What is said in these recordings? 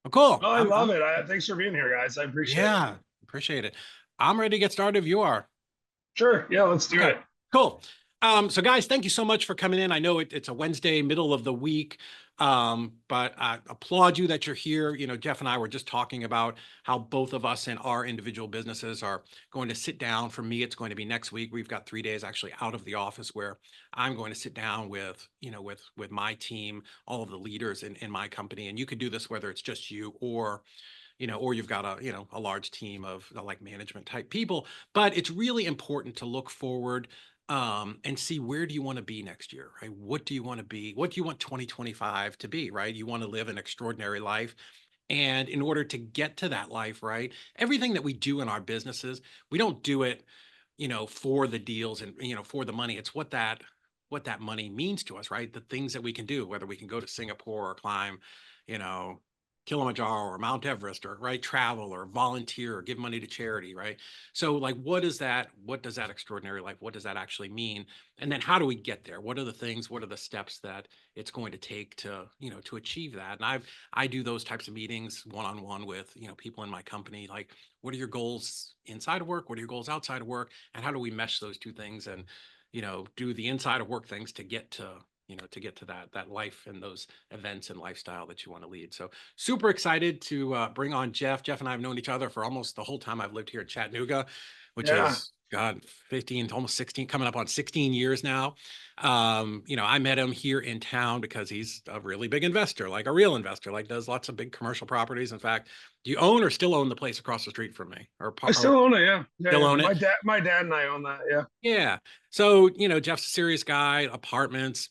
Oh, cool. Oh, I love it. Thanks for being here, guys. I appreciate it. Yeah, appreciate it. I'm ready to get started if you are. Sure. Yeah, let's do Okay, it. cool. So guys, thank you so much for coming in. I know it's a Wednesday, middle of the week, but I applaud you that you're here. You know, Jeff and I were just talking about how both of us in our individual businesses are going to sit down. For me, it's going to be next week. We've got 3 days actually out of the office where I'm going to sit down with, with my team, all of the leaders in my company. And you could do this whether it's just you or or you've got a large team of like management type people. But it's really important to look forward and see where do you want to be next year, right? What do you want to be? What do you want 2025 to be, right? You want to live an extraordinary life. And in order to get to that life, right, everything that we do in our businesses, we don't do it, for the deals and, for the money. It's what that money means to us, right? The things that we can do, whether we can go to Singapore or climb, you know, Kilimanjaro or Mount Everest or right travel or volunteer or give money to charity, right? So like what does that extraordinary life, what does that actually mean? And then how do we get there? What are the things, what are the steps that it's going to take to, to achieve that? And I do those types of meetings one-on-one with, people in my company, like what are your goals inside of work? What are your goals outside of work? And how do we mesh those two things and, do the inside of work things to get to that life and those events and lifestyle that you want to lead. So super excited to bring on Jeff. Jeff and I have known each other for almost the whole time I've lived here in Chattanooga, which Yeah. is God, 15, almost 16, coming up on 16 years now. I met him here in town because he's a really big investor, like a real investor, like does lots of big commercial properties. In fact, do you own or still own the place across the street from me? I Or still own it. Yeah. Yeah. still Yeah. own it? My dad and I own that. Yeah. Yeah. So, Jeff's a serious guy, apartments,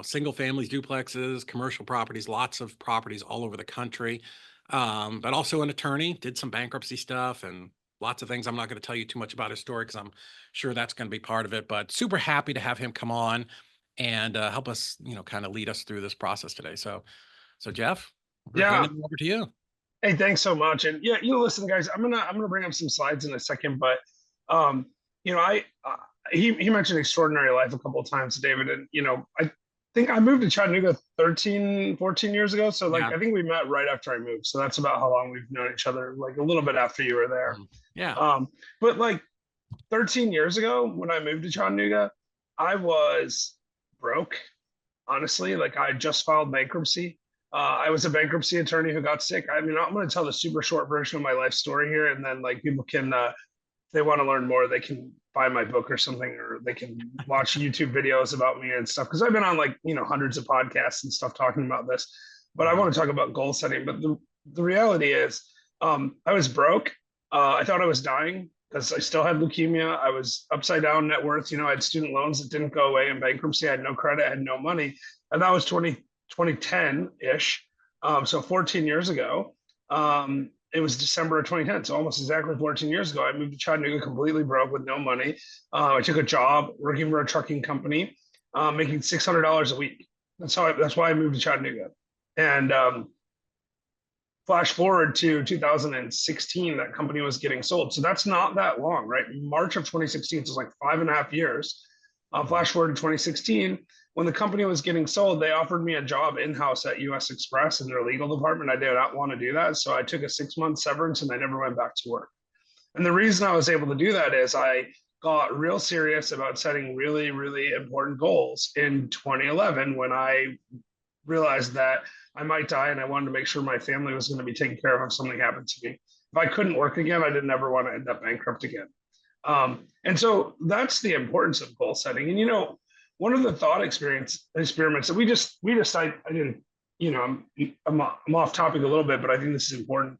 single families, duplexes, commercial properties, lots of properties all over the country. But also an attorney, did some bankruptcy stuff and lots of things. I'm not going to tell you too much about his story because I'm sure that's going to be part of it, but super happy to have him come on and help us, kind of lead us through this process today. So Jeff, we're Yeah. handing it over to you. Hey, thanks so much. And yeah, listen, guys, I'm gonna bring up some slides in a second, but um, I he mentioned extraordinary life a couple of times, David, and I think I moved to Chattanooga 13, 14 years ago. So like Yeah. I think we met right after I moved. So that's about how long we've known each other, like a little bit after you were there. Mhm. Yeah. But like 13 years ago when I moved to Chattanooga, I was broke, honestly. Like I just filed bankruptcy. I was a bankruptcy attorney who got sick. I mean, I'm going to tell the super short version of my life story here, and then like people can, if they want to learn more, they can buy my book or something, or they can watch YouTube videos about me and stuff. Because I've been on like hundreds of podcasts and stuff talking about this. But I Mhm. want to talk about goal setting. But the reality is, I was broke. I thought I was dying because I still had leukemia. I was upside down net worth. I had student loans that didn't go away in bankruptcy. I had no credit, I had no money. And that was 2010 ish. So 14 years ago. It was December of 2010. So almost exactly 14 years ago, I moved to Chattanooga completely broke with no money. I took a job working for a trucking company, making $600 a week. That's why I moved to Chattanooga. And flash forward to 2016, that company was getting sold. So that's not that long, right? March of 2016, so it's like 5.5 years. Flash forward to 2016, when the company was getting sold, they offered me a job in-house at US Express in their legal department. I did not want to do that. So I took a 6-month severance and I never went back to work. And the reason I was able to do that is I got real serious about setting really, really important goals in 2011 when I realized that I might die and I wanted to make sure my family was going to be taken care of if something happened to me. If I couldn't work again, I didn't ever want to end up bankrupt again. And so that's the importance of goal setting. And one of the thought experiments that I didn't, I'm off topic a little bit, but I think this is important.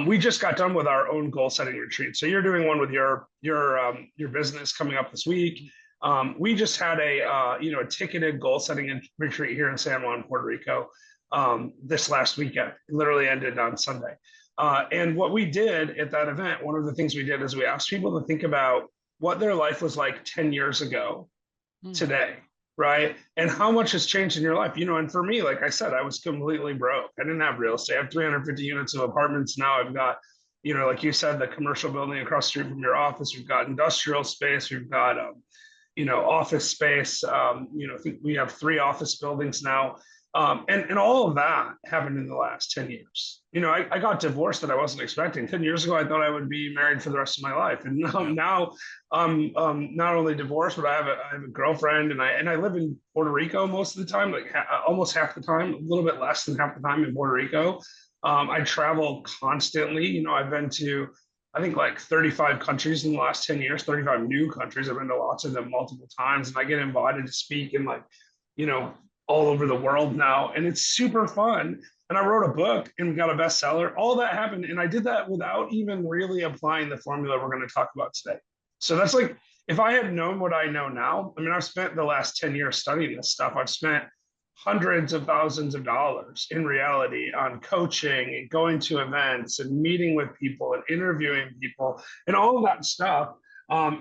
We just got done with our own goal setting retreat. So you're doing one with your business coming up this week. We just had a ticketed goal setting retreat here in San Juan, Puerto Rico, this last weekend. It literally ended on Sunday. And what we did at that event, one of the things we did is we asked people to think about what their life was like 10 years ago Hmm. today, right? And how much has changed in your life. And for me, like I said, I was completely broke. I didn't have real estate. I have 350 units of apartments now. I've got, like you said, the commercial building across the street from your office. We've got industrial space. We've got office space. I think we have 3 office buildings now. And all of that happened in the last 10 years. I got divorced that I wasn't expecting. 10 years ago, I thought I would be married for the rest of my life. And Yeah. now I'm not only divorced, but I have a girlfriend, and I live in Puerto Rico most of the time, like almost half the time, a little bit less than half the time in Puerto Rico. I travel constantly. I've been to, I think, like 35 countries in the last 10 years, 35 new countries. I've been to lots of them multiple times, and I get invited to speak in, like, you know, all over the world now. And it's super fun. And I wrote a book and got a bestseller. All that happened. And I did that without even really applying the formula we're going to talk about today. So that's like, if I had known what I know now, I mean, I've spent the last 10 years studying this stuff. I've spent hundreds of thousands of dollars in reality on coaching and going to events and meeting with people and interviewing people, and all of that stuff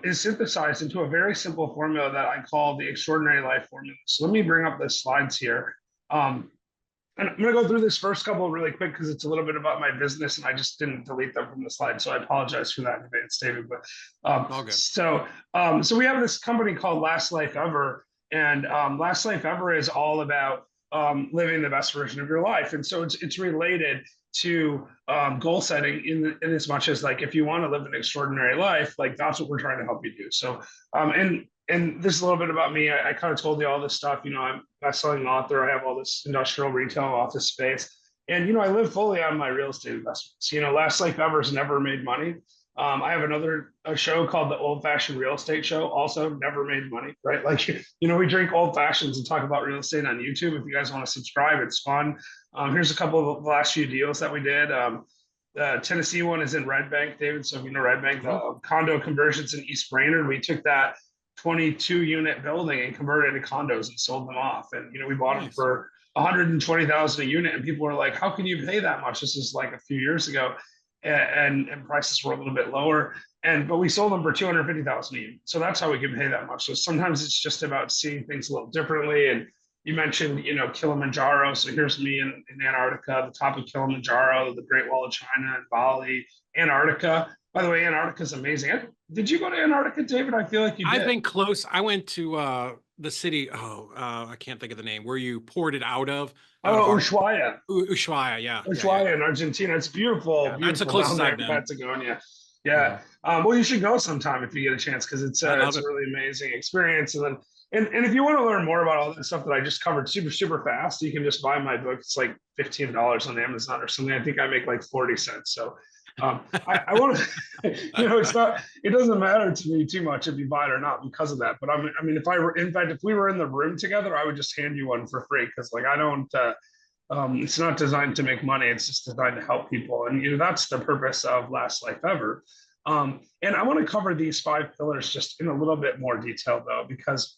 is synthesized into a very simple formula that I call the extraordinary life formula. So let me bring up the slides here. And I'm going to go through this first couple really quick because it's a little bit about my business and I just didn't delete them from the slide. So I apologize for that in advance, David. But All good. so we have this company called Last Life Ever. And Last Life Ever is all about living the best version of your life. And so it's related to goal setting in as much as, like, if you want to live an extraordinary life, like, that's what we're trying to help you do. So and this is a little bit about me. I kind of told you all this stuff. I'm a best-selling author. I have all this industrial retail office space. And, I live fully on my real estate investments. Last Life Ever's never made money. I have a show called the Old Fashioned Real Estate Show, also never made money, right? Like, we drink old fashions and talk about real estate on YouTube. If you guys want to subscribe, it's fun. Here's a couple of the last few deals that we did. The Tennessee one is in Red Bank, David. So if you know Red Bank, the condo conversions in East Brainerd, we took that 22 unit building and converted it into condos and sold them off. And, we bought them for 120,000 a unit. And people were like, how can you pay that much? This is like a few years ago. And prices were a little bit lower. But we sold them for 250,000 a unit. So that's how we can pay that much. So sometimes it's just about seeing things a little differently. And you mentioned, Kilimanjaro. So here's me in Antarctica, the top of Kilimanjaro, the Great Wall of China, and Bali, Antarctica. By the way, Antarctica is amazing. Did you go to Antarctica, David? I feel like you did. I've been close. I went to the city. I can't think of the name where you poured it out of. Ushuaia. Ushuaia, yeah. Ushuaia in Argentina. It's beautiful, Yeah, that's the beautiful closest down there I've in been. Patagonia. Yeah. Well, you should go sometime if you get a chance, because it's a really amazing experience. And if you want to learn more about all that stuff that I just covered super, super fast, you can just buy my book. It's like $15 on Amazon or something. I think I make like 40 cents. So I want to, it doesn't matter to me too much if you buy it or not because of that. But I mean, if we were in the room together, I would just hand you one for free, because, like, I don't, it's not designed to make money. It's just designed to help people. And, that's the purpose of Last Life Ever. And I want to cover these 5 pillars just in a little bit more detail, though, because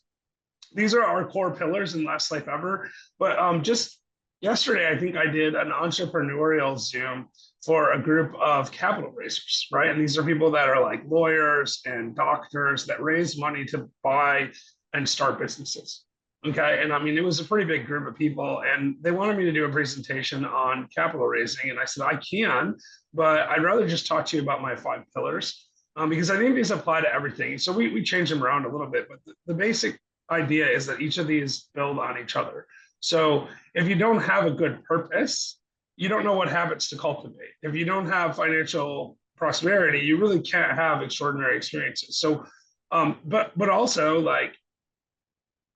these are our core pillars in Last Life Ever. But just yesterday, I think I did an entrepreneurial Zoom for a group of capital raisers, right? And these are people that are like lawyers and doctors that raise money to buy and start businesses. Okay. And I mean, it was a pretty big group of people, and they wanted me to do a presentation on capital raising. And I said, I can, but I'd rather just talk to you about my 5 pillars, because I think these apply to everything. So we change them around a little bit, but the basic idea is that each of these build on each other. So if you don't have a good purpose, you don't know what habits to cultivate. If you don't have financial prosperity, you really can't have extraordinary experiences. So, but also, like,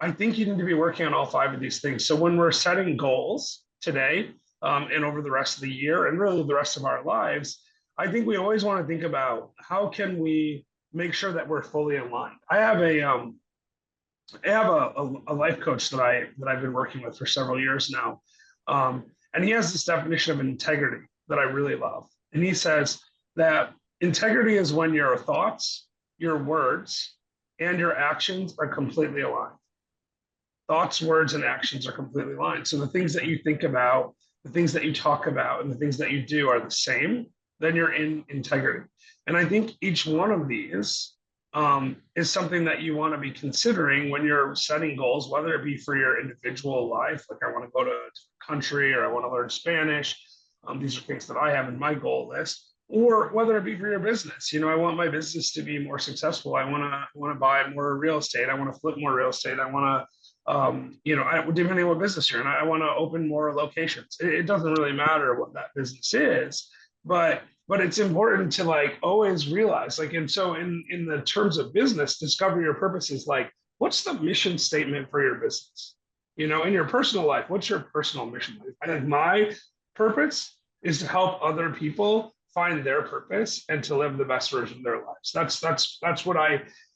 I think you need to be working on all 5 of these things. So when we're setting goals today, and over the rest of the year, and really the rest of our lives, I think we always want to think about how can we make sure that we're fully aligned. I have a life coach that I've been working with for several years now. And he has this definition of integrity that I really love. And he says that integrity is when your thoughts, your words, and your actions are completely aligned. Thoughts, words, and actions are completely aligned. So the things that you think about, the things that you talk about, and the things that you do are the same, then you're in integrity. And I think each one of these is something that you want to be considering when you're setting goals, whether it be for your individual life, like I want to go to a country or I want to learn Spanish. These are things that I have in my goal list, or whether it be for your business. I want my business to be more successful. I want to buy more real estate. I want to flip more real estate. I want depending on what business you're in, I want to open more locations. It doesn't really matter what that business is, but it's important to like always realize like, and so in the terms of business, discover your purpose is like, what's the mission statement for your business? In your personal life, what's your personal mission? I think my purpose is to help other people find their purpose and to live the best version of their lives. That's what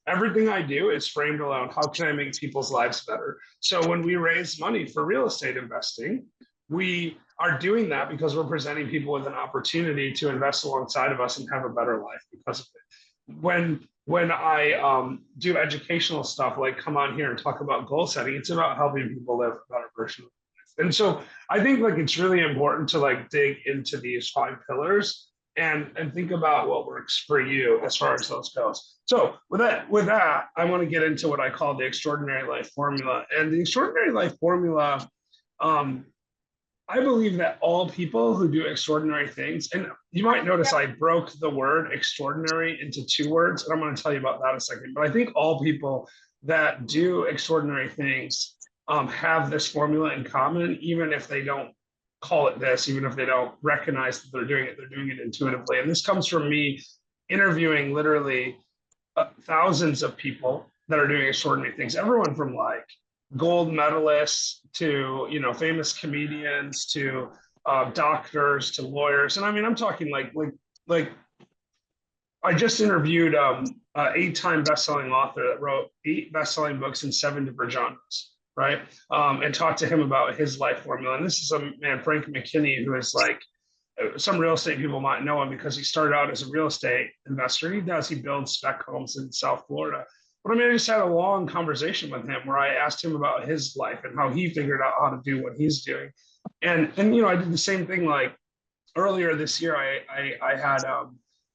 everything I do is framed around how can I make people's lives better. So when we raise money for real estate investing, we are doing that because we're presenting people with an opportunity to invest alongside of us and have a better life because of it. When I do educational stuff, like come on here and talk about goal setting, it's about helping people live a better version of life. And so I think like it's really important to like dig into these 5 pillars and think about what works for you as far as those goes. So with that, I want to get into what I call the extraordinary life formula. And the extraordinary life formula, I believe that all people who do extraordinary things, and you might notice I broke the word extraordinary into 2 words, and I'm going to tell you about that in a second. But I think all people that do extraordinary things have this formula in common, even if they don't call it this, even if they don't recognize that they're doing it intuitively. And this comes from me interviewing literally thousands of people that are doing extraordinary things, everyone from like gold medalists to famous comedians to doctors to lawyers. And I mean, I'm talking like I just interviewed 8-time best-selling author that wrote 8 best-selling books in 7 different genres, right? And talked to him about his life formula. And this is a man, Frank McKinney, who is like, some real estate people might know him because he started out as a real estate investor. He builds spec homes in South Florida. But I mean, I just had a long conversation with him where I asked him about his life and how he figured out how to do what he's doing. And I did the same thing like earlier this year. I had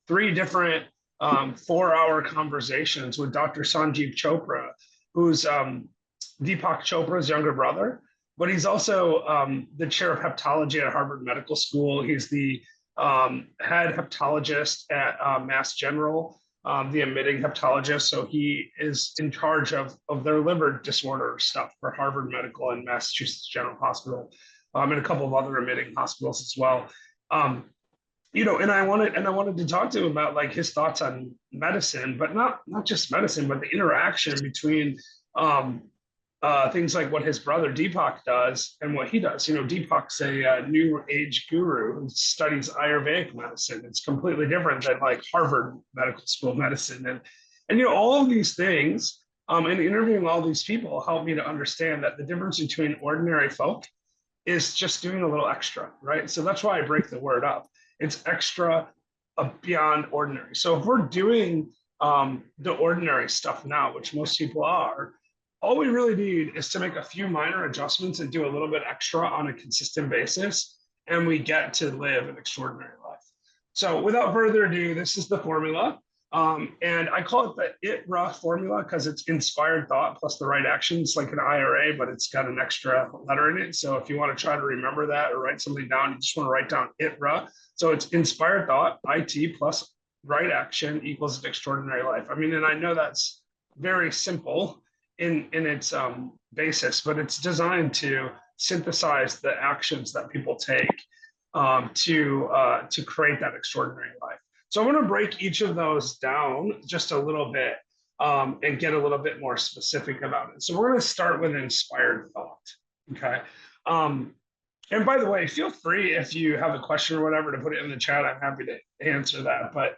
3 different 4-hour conversations with Dr. Sanjeev Chopra, who's Deepak Chopra's younger brother, but he's also the chair of hepatology at Harvard Medical School. He's the head hepatologist at Mass General, the admitting hepatologist. So he is in charge of their liver disorder stuff for Harvard Medical and Massachusetts General Hospital, and a couple of other admitting hospitals as well. And I wanted to talk to him about like his thoughts on medicine, but not just medicine, but the interaction between things like what his brother Deepak does and what he does. Deepak's a new age guru who studies Ayurvedic medicine. It's completely different than like Harvard Medical School medicine. And all of these things, and interviewing all these people helped me to understand that the difference between ordinary folk is just doing a little extra, right? So that's why I break the word up. It's extra beyond ordinary. So if we're doing the ordinary stuff now, which most people are, all we really need is to make a few minor adjustments and do a little bit extra on a consistent basis, and we get to live an extraordinary life. So without further ado, this is the formula. And I call it the ITRA formula because it's inspired thought plus the right action. It's like an IRA, but it's got an extra letter in it. So if you want to try to remember that or write something down, you just want to write down ITRA. So it's inspired thought, IT plus right action equals an extraordinary life. I mean, and I know that's very simple in its basis, but it's designed to synthesize the actions that people take to create that extraordinary life. So I'm going to break each of those down just a little bit and get a little bit more specific about it. So we're going to start with inspired thought. Okay. And by the way, feel free if you have a question or whatever to put it in the chat. I'm happy to answer that. But,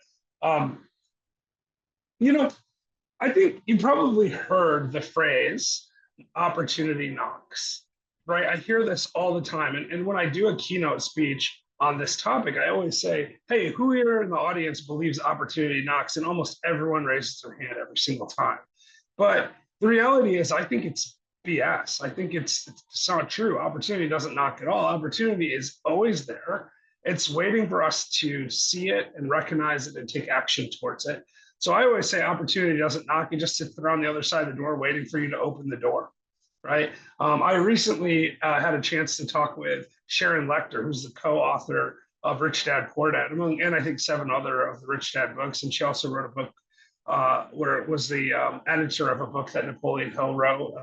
I think you probably heard the phrase opportunity knocks, right? I hear this all the time. And when I do a keynote speech on this topic, I always say, hey, who here in the audience believes opportunity knocks? And almost everyone raises their hand every single time. But the reality is, I think it's BS. I think it's not true. Opportunity doesn't knock at all. Opportunity is always there. It's waiting for us to see it and recognize it and take action towards it. So I always say opportunity doesn't knock. It just sits there on the other side of the door waiting for you to open the door, right? I recently had a chance to talk with Sharon Lechter, who's the co-author of Rich Dad, Poor Dad, and I think 7 other of the Rich Dad books. And she also wrote a book where it was the editor of a book that Napoleon Hill wrote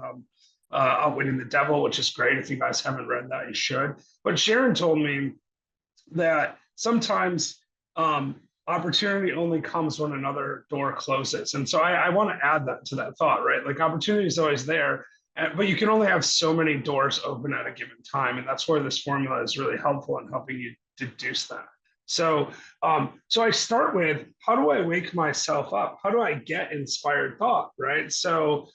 Outwitting the Devil, which is great. If you guys haven't read that, you should. But Sharon told me that sometimes opportunity only comes when another door closes. And so I want to add that to that thought, right? Like opportunity is always there, but you can only have so many doors open at a given time. And that's where this formula is really helpful in helping you deduce that. So I start with, how do I wake myself up? How do I get inspired thought, right? So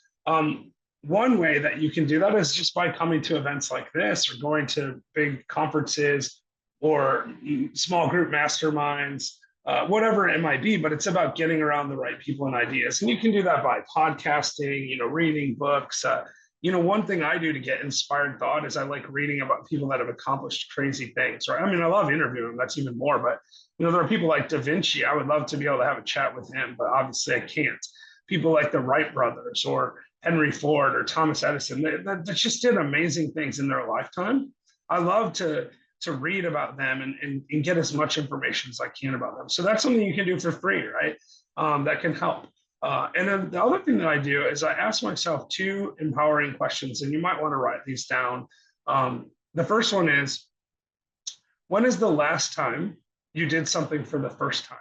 one way that you can do that is just by coming to events like this or going to big conferences or small group masterminds, whatever it might be, but it's about getting around the right people and ideas. And you can do that by podcasting, reading books. One thing I do to get inspired thought is I like reading about people that have accomplished crazy things, right? I mean, I love interviewing them, that's even more, but there are people like Da Vinci. I would love to be able to have a chat with him, but obviously I can't. People like the Wright brothers or Henry Ford or Thomas Edison, that just did amazing things in their lifetime. I love to read about them and get as much information as I can about them. So that's something you can do for free, right? That can help. And then the other thing that I do is I ask myself two empowering questions, and you might want to write these down. The first one is, when is the last time you did something for the first time?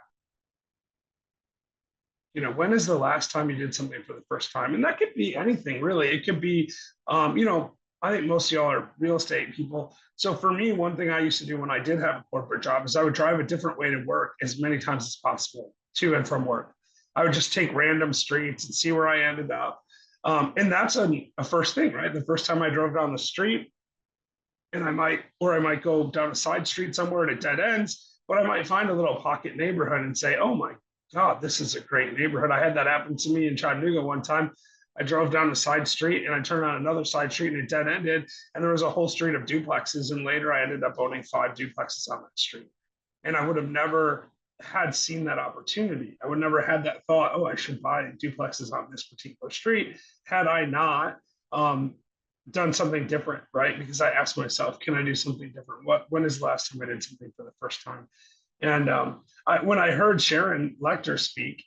When is the last time you did something for the first time? And that could be anything, really. It could be, I think most of y'all are real estate people. So for me, one thing I used to do when I did have a corporate job is I would drive a different way to work as many times as possible, to and from work. I would just take random streets and see where I ended up. And that's a first thing, right? The first time I drove down the street, and I might go down a side street somewhere and it dead ends, but I might find a little pocket neighborhood and say, oh my God, this is a great neighborhood. I had that happen to me in Chattanooga one time. I drove down a side street and I turned on another side street and it dead ended. And there was a whole street of duplexes. And later I ended up owning 5 duplexes on that street. And I would have never had seen that opportunity. I would never had that thought, oh, I should buy duplexes on this particular street, had I not done something different, right? Because I asked myself, can I do something different? When is the last time I did something for the first time? And when I heard Sharon Lecter speak,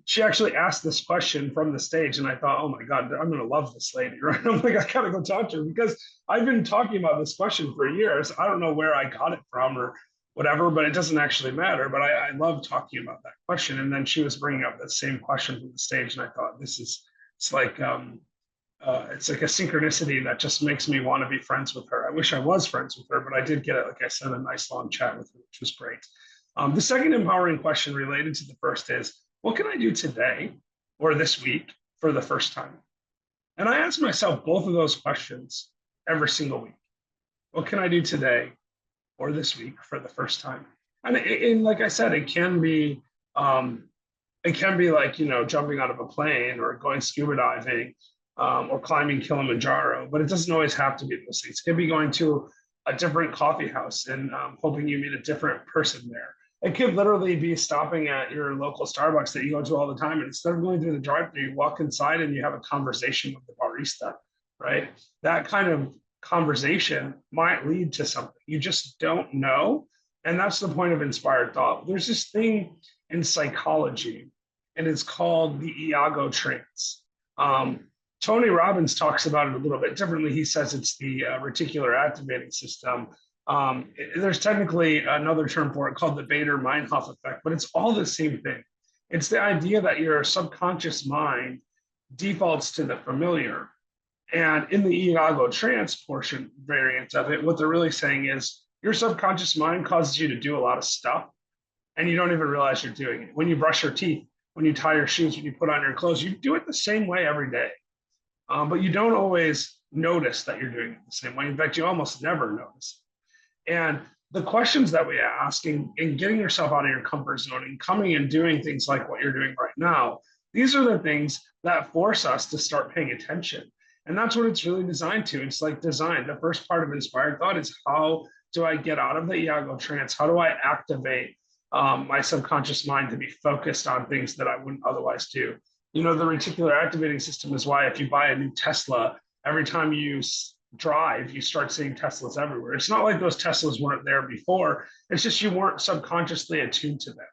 she actually asked this question from the stage, and I thought, oh my God, I'm going to love this lady, right? I'm like, I got to go talk to her because I've been talking about this question for years. I don't know where I got it from or whatever, but it doesn't actually matter. But I love talking about that question. And then she was bringing up that same question from the stage, and I thought, it's like a synchronicity that just makes me want to be friends with her. I wish I was friends with her, but I did get, like I said, a nice long chat with her, which was great. The second empowering question related to the first is, what can I do today or this week for the first time? And I ask myself both of those questions every single week. What can I do today or this week for the first time? And like I said, it can be like, jumping out of a plane or going scuba diving or climbing Kilimanjaro, but it doesn't always have to be those things. It could be going to a different coffee house and hoping you meet a different person there. It could literally be stopping at your local Starbucks that you go to all the time. And instead of going through the drive-thru, you walk inside and you have a conversation with the barista, right? That kind of conversation might lead to something. You just don't know. And that's the point of inspired thought. There's this thing in psychology, and it's called the Iago trance. Tony Robbins talks about it a little bit differently. He says it's the reticular activating system. There's technically another term for it called the Bader-Meinhof effect, but it's all the same thing. It's the idea that your subconscious mind defaults to the familiar. And in the Iago trance portion variant of it, what they're really saying is your subconscious mind causes you to do a lot of stuff and you don't even realize you're doing it. When you brush your teeth, when you tie your shoes, when you put on your clothes, you do it the same way every day. But you don't always notice that you're doing it the same way. In fact, you almost never notice. And the questions that we ask and getting yourself out of your comfort zone and coming and doing things like what you're doing right now, these are the things that force us to start paying attention. And that's what it's really designed to. It's like design. The first part of inspired thought is, how do I get out of the Iago trance? How do I activate my subconscious mind to be focused on things that I wouldn't otherwise do? The reticular activating system is why if you buy a new Tesla, every time you drive, you start seeing Teslas everywhere. It's not like those Teslas weren't there before. It's just you weren't subconsciously attuned to them.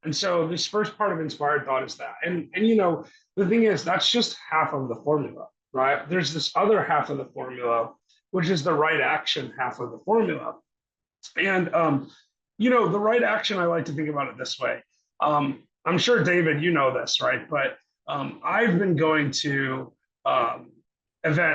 And so this first part of inspired thought is that. And the thing is, that's just half of the formula. right? There's this other half of the formula, which is the right action half of the formula. And the right action, I like to think about it this way. I'm sure, David, you know this, right? But I've been going to um,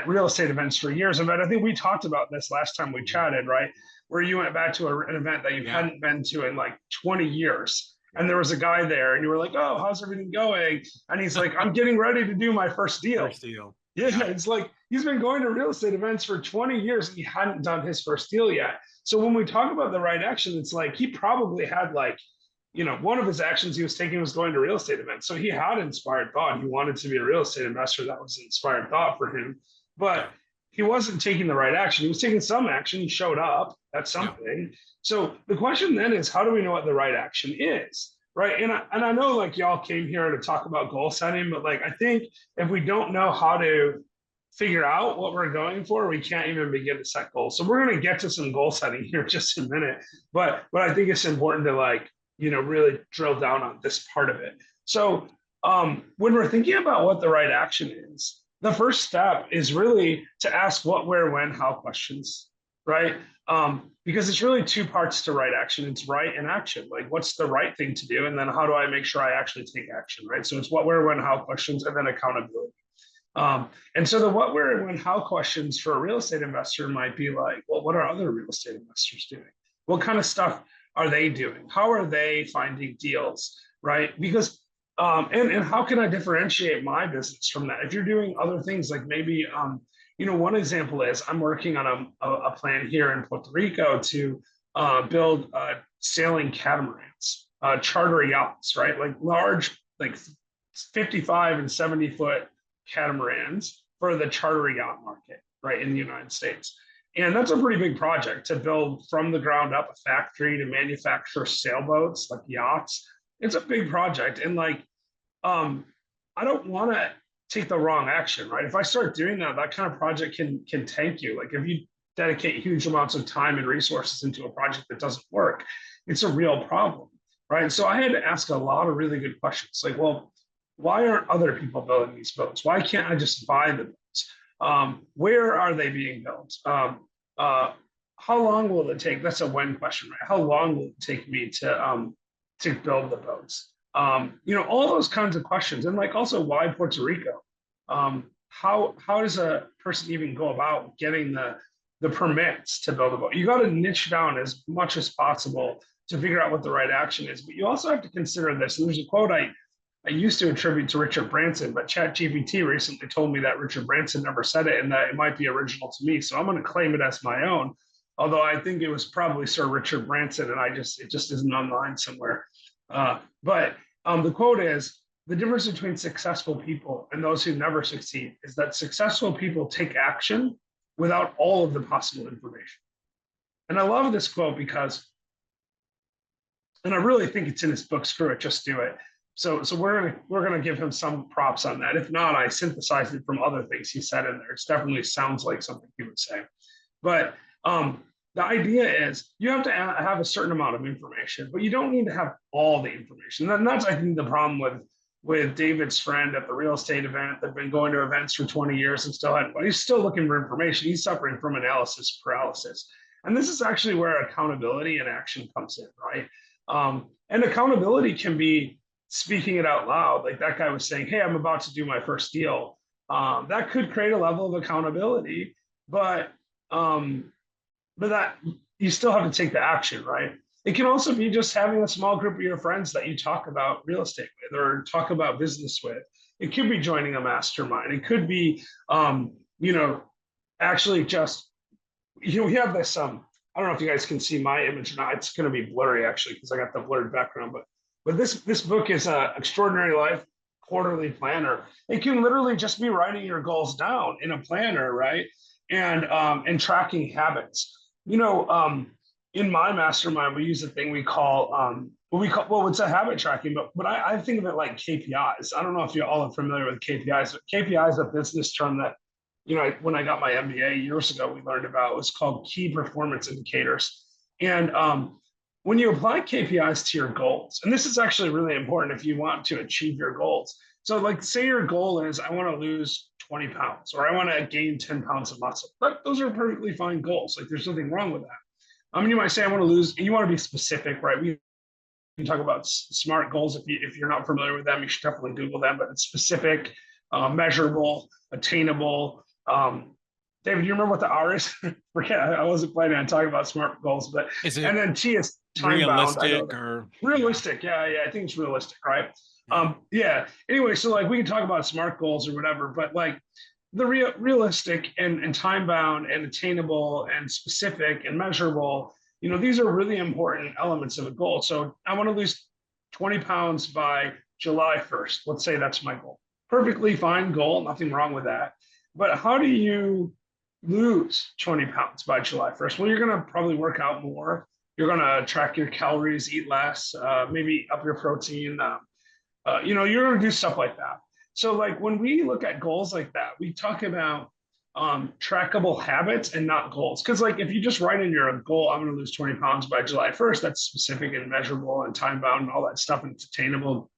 real estate events for years. And I think we talked about this last time we Mhm. chatted, right? Where you went back to an event that you Yeah. hadn't been to in like 20 years. And Yeah. there was a guy there, and you were like, "Oh, how's everything going?" And he's like, "I'm getting ready to do my first deal." First deal. Yeah, Yeah. it's like he's been going to real estate events for 20 years and he hadn't done his first deal yet. So when we talk about the right action, it's like he probably had like, one of his actions he was taking was going to real estate events. So he had inspired thought. He wanted to be a real estate investor. That was inspired thought for him. But Yeah. he wasn't taking the right action. He was taking some action. He showed up. That's Yeah. something. So the question then is, how do we know what the right action is? Right. And I know like y'all came here to talk about goal setting, but like I think if we don't know how to figure out what we're going for, we can't even begin to set goals. So we're going to get to some goal setting here in just a minute, but I think it's important to like really drill down on this part of it. So when we're thinking about what the right action is, the first step is really to ask what, where, when, how questions, right? Because it's really two parts to right action. It's right and action. Like, what's the right thing to do, and then how do I make sure I actually take action, right? So it's what, where, when, how questions, and then accountability. And so the what, where, and when, how questions for a real estate investor might be like, well, what are other real estate investors doing? What kind of stuff are they doing? How are they finding deals, right? Because and how can I differentiate my business from that? If you're doing other things, like maybe one example is I'm working on a plan here in Puerto Rico to build sailing catamarans, charter yachts, right? Like large, like 55 and 70-foot catamarans for the charter yacht market, right, in the United States. And that's a pretty big project to build from the ground up a factory to manufacture sailboats, like yachts. It's a big project. And like, I don't want to take the wrong action, right? If I start doing that, that kind of project can tank you. Like if you dedicate huge amounts of time and resources into a project that doesn't work, it's a real problem, right? So I had to ask a lot of really good questions, like, well, why aren't other people building these boats? Why can't I just buy the boats? Where are they being built? How long will it take? That's a when question, right? How long will it take me to build the boats? All those kinds of questions, and like also why Puerto Rico? How does a person even go about getting the permits to build a boat? You got to niche down as much as possible to figure out what the right action is. But you also have to consider this. And there's a quote I used to attribute to Richard Branson, but ChatGPT recently told me that Richard Branson never said it and that it might be original to me. So I'm going to claim it as my own. Although I think it was probably Sir Richard Branson, and it just isn't online somewhere. But the quote is, the difference between successful people and those who never succeed is that successful people take action without all of the possible information. And I love this quote because, and I really think it's in his book, Screw It, Just Do It. So we're gonna give him some props on that. If not, I synthesized it from other things he said in there. It definitely sounds like something he would say. But the idea is you have to have a certain amount of information, but you don't need to have all the information. And that's, I think, the problem with David's friend at the real estate event that'd been going to events for 20 years and still had, well, he's still looking for information. He's suffering from analysis paralysis. And this is actually where accountability and action comes in, right? And accountability can be speaking it out loud. Like that guy was saying, hey, I'm about to do my first deal. That could create a level of accountability, but that you still have to take the action, right? It can also be just having a small group of your friends that you talk about real estate with or talk about business with. It could be joining a mastermind. It could be, actually just, we have this, I don't know if you guys can see my image or not. It's going to be blurry actually, because I got the blurred background, but this book is a Extraordinary Life Quarterly Planner. It can literally just be writing your goals down in a planner, right? And tracking habits. In my mastermind, we use a thing we call well, it's a habit tracking, but I think of it like KPIs. I don't know if you all are familiar with KPIs, but KPI is a business term that, when I got my MBA years ago, we learned about. It was called key performance indicators. And when you apply KPIs to your goals, and this is actually really important if you want to achieve your goals. So like say your goal is I want to lose 20 pounds, or I want to gain 10 pounds of muscle. But those are perfectly fine goals. Like there's nothing wrong with that. You might say I want to lose, and you want to be specific, right? We can talk about SMART goals. If you're not familiar with them, you should definitely Google them. But it's specific, measurable, attainable. David, do you remember what the R is? Forget. I wasn't planning on talking about SMART goals, but Is and it then T is time bound. I know realistic that. or Realistic. Yeah, I think it's realistic, right? yeah. Yeah. Anyway, so like we can talk about SMART goals or whatever, but like the realistic and time bound and attainable and specific and measurable, these are really important elements of a goal. So I want to lose 20 pounds by July 1st. Let's say that's my goal. Perfectly fine goal, nothing wrong with that. But how do you lose 20 pounds by July 1st? Well, you're going to probably work out more. You're going to track your calories, eat less, maybe up your protein. You're going to do stuff like that. So like when we look at goals like that, we talk about trackable habits and not goals. Because like if you just write in your goal, I'm going to lose 20 pounds by July 1st, that's specific and measurable and time bound and all that stuff, and it's attainable.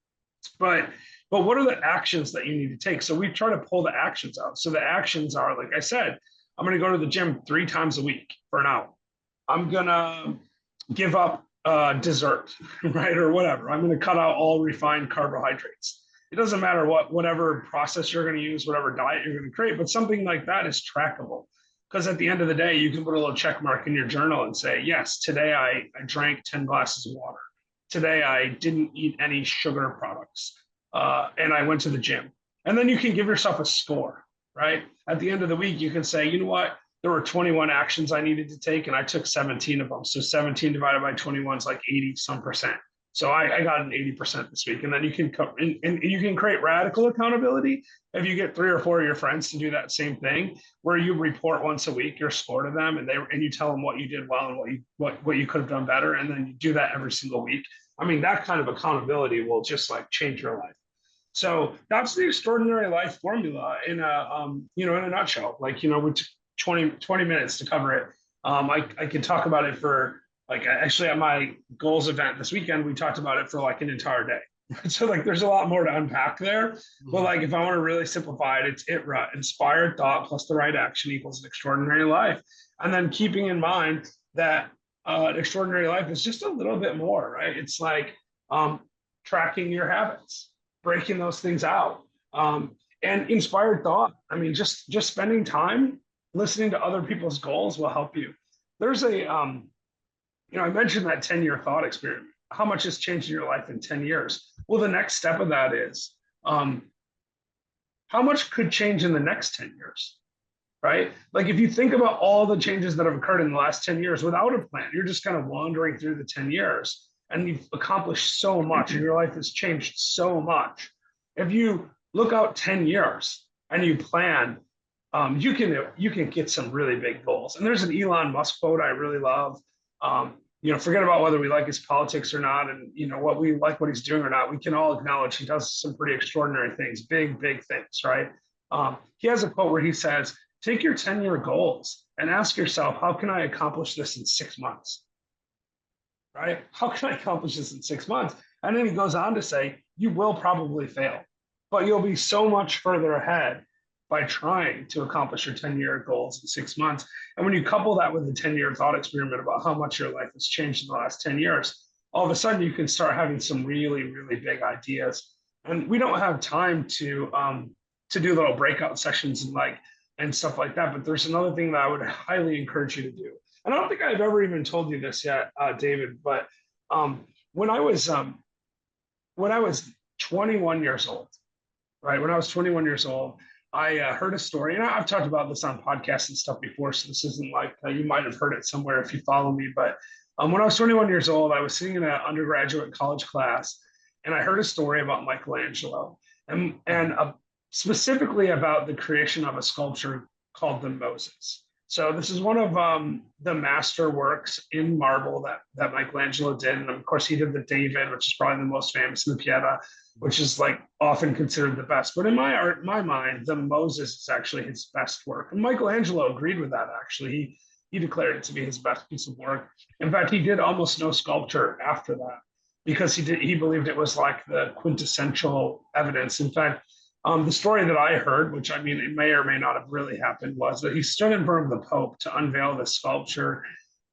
But what are the actions that you need to take? So we try to pull the actions out. So the actions are, like I said, I'm going to go to the gym 3 times a week for an hour. I'm going to give up dessert, right? Or whatever. I'm going to cut out all refined carbohydrates. It doesn't matter whatever process you're going to use, whatever diet you're going to create, but something like that is trackable. Because at the end of the day, you can put a little check mark in your journal and say, yes, today I drank 10 glasses of water. Today I didn't eat any sugar products. And I went to the gym. And then you can give yourself a score, right? At the end of the week, you can say, you know what? There were 21 actions I needed to take, and I took 17 of them. So 17 divided by 21 is like 80 some percent. So I got an 80% this week. And then you can come and you can create radical accountability if you get 3 or 4 of your friends to do that same thing, where you report once a week your score to them, and you tell them what you did well and what you could have done better, and then you do that every single week. I mean, that kind of accountability will just like change your life. So that's the extraordinary life formula in a nutshell. Like, we took 20 minutes to cover it. I could talk about it for like, actually at my goals event this weekend, we talked about it for like an entire day. So like, there's a lot more to unpack there. But like, if I want to really simplify it, it's inspired thought plus the right action equals an extraordinary life. And then keeping in mind that an extraordinary life is just a little bit more, right? It's like tracking your habits, breaking those things out, and inspired thought. I mean, just spending time listening to other people's goals will help you. There's I mentioned that 10-year thought experiment. How much has changed in your life in 10 years? Well, the next step of that is how much could change in the next 10 years, right? Like if you think about all the changes that have occurred in the last 10 years without a plan, you're just kind of wandering through the 10 years and you've accomplished so much and your life has changed so much. If you look out 10 years and you plan, you can get some really big goals. And there's an Elon Musk quote I really love. Forget about whether we like his politics or not, and what we like what he's doing or not. We can all acknowledge he does some pretty extraordinary things, big things, right? He has a quote where he says, "Take your 10-year goals and ask yourself, how can I accomplish this in 6 months?" Right? How can I accomplish this in 6 months? And then he goes on to say, you will probably fail, but you'll be so much further ahead by trying to accomplish your 10-year goals in 6 months. And when you couple that with the 10-year thought experiment about how much your life has changed in the last 10 years, all of a sudden you can start having some really, really big ideas. And we don't have time to do little breakout sessions and stuff like that. But there's another thing that I would highly encourage you to do. And I don't think I've ever even told you this yet, David, but when I was 21 years old, right? When I was 21 years old, I heard a story, and I've talked about this on podcasts and stuff before, so this isn't like you might have heard it somewhere if you follow me. But when I was 21 years old, I was sitting in an undergraduate college class, and I heard a story about Michelangelo, and specifically about the creation of a sculpture called the Moses. So this is one of the master works in marble that Michelangelo did, and of course he did the David, which is probably the most famous, and the Pieta, which is like often considered the best. But in my mind, the Moses is actually his best work. And Michelangelo agreed with that, actually. He declared it to be his best piece of work. In fact, he did almost no sculpture after that because he believed it was like the quintessential evidence. In fact, The story that I heard, which I mean, it may or may not have really happened, was that he stood in front of the Pope to unveil the sculpture,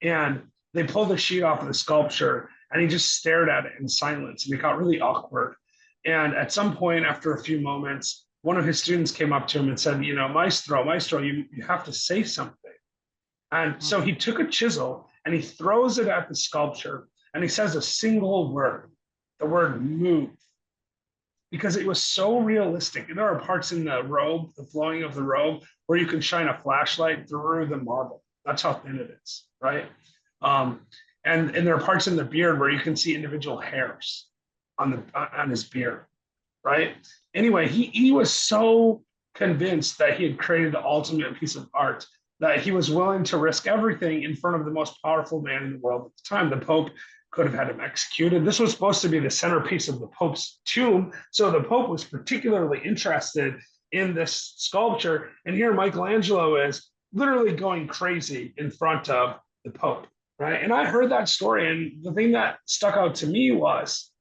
and they pulled the sheet off of the sculpture, and he just stared at it in silence, and it got really awkward. And at some point, after a few moments, one of his students came up to him and said, "You know, Maestro, you have to say something." And so he took a chisel and he throws it at the sculpture, and he says a single word, the word move, because it was so realistic. And there are parts in the robe, the flowing of the robe, where you can shine a flashlight through the marble. That's how thin it is, right? Um, and there are parts in the beard where you can see individual hairs on his beard, right? Anyway, he was so convinced that he had created the ultimate piece of art that he was willing to risk everything in front of the most powerful man in the world at the time. The Pope could have had him executed. This was supposed to be the centerpiece of the Pope's tomb. So the Pope was particularly interested in this sculpture. And here Michelangelo is literally going crazy in front of the Pope, right? And I heard that story. And the thing that stuck out to me was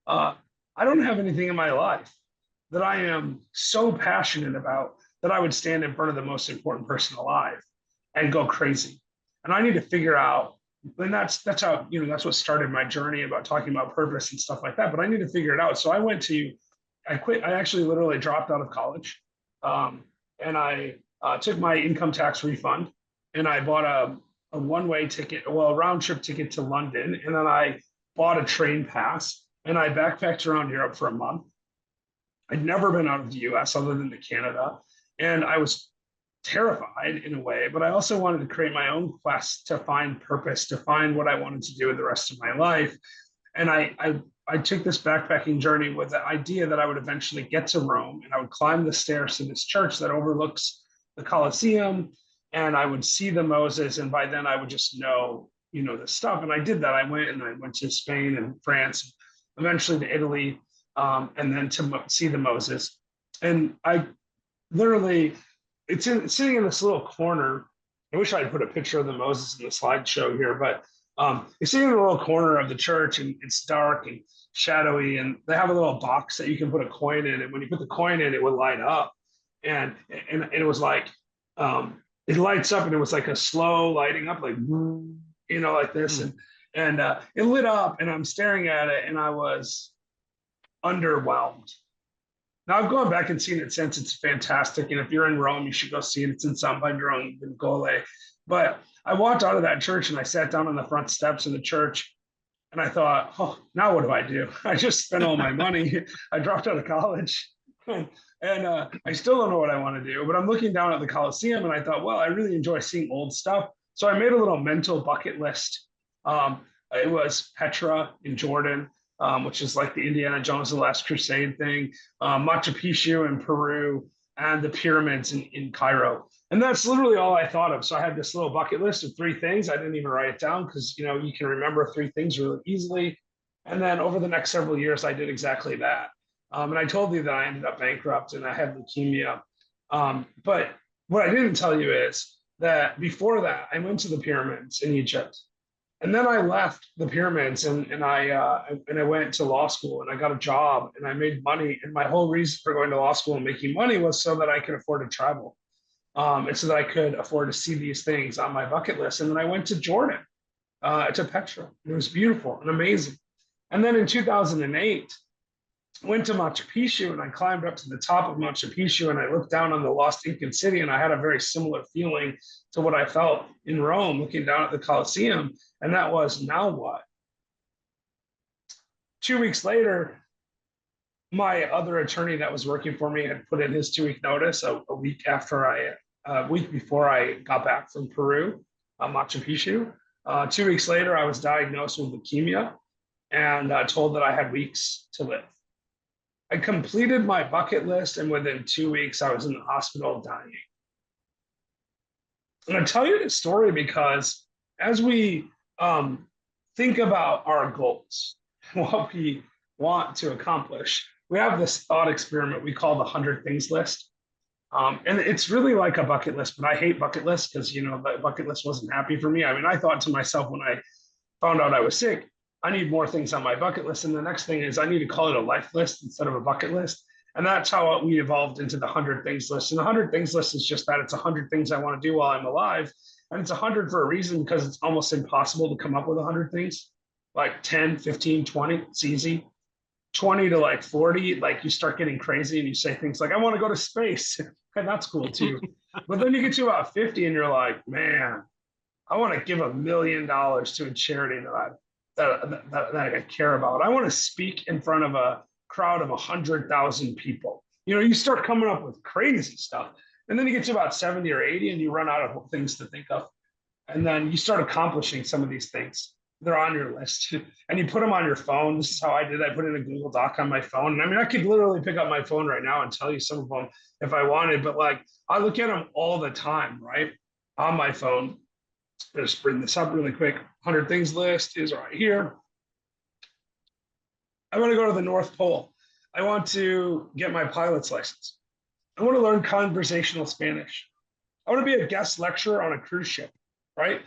I don't have anything in my life that I am so passionate about that I would stand in front of the most important person alive and go crazy. And I need to figure out, and that's how, you know, that's what started my journey about talking about purpose and stuff like that. But I need to figure it out. So I quit. I actually literally dropped out of college, and I took my income tax refund, and I bought a one-way ticket, well, a round trip ticket to London, and then I bought a train pass, and I backpacked around Europe for a month. I'd never been out of the US other than to Canada. And I was terrified in a way, but I also wanted to create my own quest to find purpose, to find what I wanted to do with the rest of my life. And I took this backpacking journey with the idea that I would eventually get to Rome, and I would climb the stairs to this church that overlooks the Colosseum, and I would see the Moses, and by then I would just know, you know, this stuff. And I did that. I went to Spain and France, eventually to Italy, and then to see the Moses. And I literally, it's sitting in this little corner. I wish I had put a picture of the Moses in the slideshow here, but it's sitting in a little corner of the church, and it's dark and shadowy, and they have a little box that you can put a coin in, and when you put the coin in, it would light up, and it was like it lights up, and it was like a slow lighting up, like, you know, like this, and it lit up, and I'm staring at it, and I was underwhelmed. Now I've gone back and seen it since. It's fantastic, and if you're in Rome, you should go see it. It's in San Padron in Gole. But I walked out of that church and I sat down on the front steps of the church, and I thought, oh, now what do I do? I just spent all my money. I dropped out of college, and I still don't know what I want to do. But I'm looking down at the Colosseum, and I thought, well, I really enjoy seeing old stuff. So I made a little mental bucket list. It was Petra in Jordan, which is like the Indiana Jones and the Last Crusade thing, Machu Picchu in Peru, and the pyramids in Cairo. And that's literally all I thought of. So I had this little bucket list of 3 things. I didn't even write it down because, you know, you can remember 3 things really easily. And then over the next several years, I did exactly that. And I told you that I ended up bankrupt and I had leukemia. But what I didn't tell you is that before that, I went to the pyramids in Egypt. And then I left the pyramids, and I went to law school, and I got a job, and I made money. And my whole reason for going to law school and making money was so that I could afford to travel, and so that I could afford to see these things on my bucket list. And then I went to Jordan, to Petra. It was beautiful and amazing. And then in 2008, went to Machu Picchu, and I climbed up to the top of Machu Picchu, and I looked down on the lost Incan city, and I had a very similar feeling to what I felt in Rome, looking down at the Colosseum. And that was, now what? 2 weeks later, my other attorney that was working for me had put in his 2-week notice a week before I got back from Peru, Machu Picchu. 2 weeks later, I was diagnosed with leukemia and told that I had weeks to live. I completed my bucket list, and within 2 weeks, I was in the hospital dying. And I tell you this story because as we think about our goals, what we want to accomplish, we have this thought experiment we call the 100 things list. And it's really like a bucket list, but I hate bucket lists because, you know, the bucket list wasn't happy for me. I mean, I thought to myself when I found out I was sick, I need more things on my bucket list. And the next thing is I need to call it a life list instead of a bucket list. And that's how we evolved into the 100 things list. And the 100 things list is just that it's 100 things I want to do while I'm alive. And it's 100 for a reason, because it's almost impossible to come up with 100 things. Like 10, 15, 20, it's easy. 20 to like 40, like you start getting crazy and you say things like, I want to go to space. And that's cool too. But then you get to about 50 and you're like, man, I want to give $1 million to a charity that I care about. I want to speak in front of a crowd of 100,000 people. You know, you start coming up with crazy stuff. And then you get to about 70 or 80 and you run out of things to think of. And then you start accomplishing some of these things. They're on your list and you put them on your phone. This is how I did. I put in a Google Doc on my phone. And I mean, I could literally pick up my phone right now and tell you some of them if I wanted, but like I look at them all the time, right? On my phone. Just bring this up really quick. 100 things list is right here. I want to go to the North Pole. I want to get my pilot's license. I want to learn conversational Spanish. I want to be a guest lecturer on a cruise ship, right?